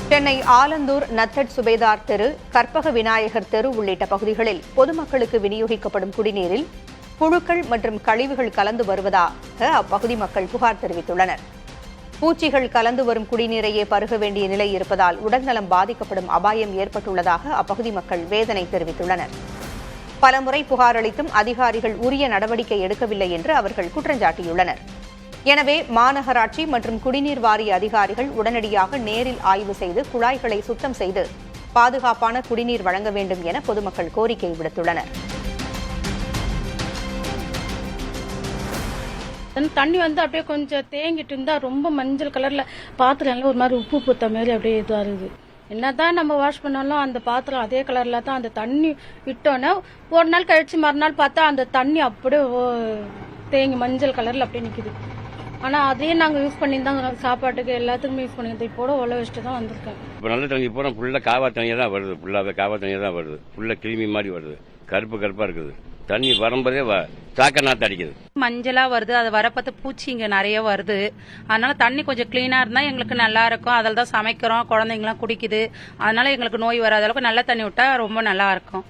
சென்னை ஆலந்தூர் நத்தட் சுபேதார் தெரு, கற்பக விநாயகர் தெரு உள்ளிட்ட பகுதிகளில் பொதுமக்களுக்கு விநியோகிக்கப்படும் குடிநீரில் புழுக்கள் மற்றும் கழிவுகள் கலந்து வருவதாக அப்பகுதி மக்கள் புகார் தெரிவித்துள்ளனர். பூச்சிகள் கலந்து வரும் குடிநீரையே பருக வேண்டிய நிலை இருப்பதால் உடல்நலம் பாதிக்கப்படும் அபாயம் ஏற்பட்டுள்ளதாக அப்பகுதி மக்கள் வேதனை தெரிவித்துள்ளனர். பலமுறை புகார் அளித்தும் அதிகாரிகள் உரிய நடவடிக்கை எடுக்கவில்லை என்று அவர்கள் குற்றஞ்சாட்டியுள்ளனர். எனவே மாநகராட்சி மற்றும் குடிநீர் வாரிய அதிகாரிகள் உடனடியாக நேரில் ஆய்வு செய்து குழாய்களை சுத்தம் செய்து பாதுகாப்பான குடிநீர் வழங்க வேண்டும் என பொதுமக்கள் கோரிக்கை விடுத்துள்ளனர். தண்ணி அப்படியே கொஞ்சம் தேங்கிட்டு இருந்தா ரொம்ப மஞ்சள் கலர்ல பாத்திரம் ஒரு மாதிரி உப்பு பூத்த மாதிரி அப்படியே இதா இருக்குது. என்னதான் நம்ம வாஷ் பண்ணாலும் அந்த பாத்திரம் அதே கலர்ல தான் அந்த தண்ணி விட்டோன்னா ஒரு நாள் கழிச்சு மறுநாள் பார்த்தா அந்த தண்ணி அப்படியே தேங்கி மஞ்சள் கலர்ல அப்படியே நிக்குது. ஆனா அதையே நாங்க யூஸ் பண்ணி தான் சாப்பாட்டுக்கு எல்லாத்துக்குமே யூஸ் பண்ணிக்கிறோம். இப்போ உள்ள வச்சுட்டு தான் வந்திருக்கேன். இப்போ நல்ல தண்ணி போனா ஃபுல்லா காவா தண்ணியா தான் வருது. ஃபுல்லாவே காவா தண்ணியா தான் வருது. ஃபுல்லா கிருமி மாதிரி வருது. கருப்பா இருக்குது. தண்ணி வரும்போதே சாக்க நாத்து அடிக்குது. மஞ்சளா வருது. அது வரப்பத்து பூச்சி இங்க நிறைய வருது. அதனால தண்ணி கொஞ்சம் கிளீனா இருந்தா எங்களுக்கு நல்லா இருக்கும். அதில் தான் சமைக்கிறோம், குழந்தைங்களாம் குடிக்குது. அதனால எங்களுக்கு நோய் வராத அளவுக்கு நல்ல தண்ணி விட்டா ரொம்ப நல்லா இருக்கும்.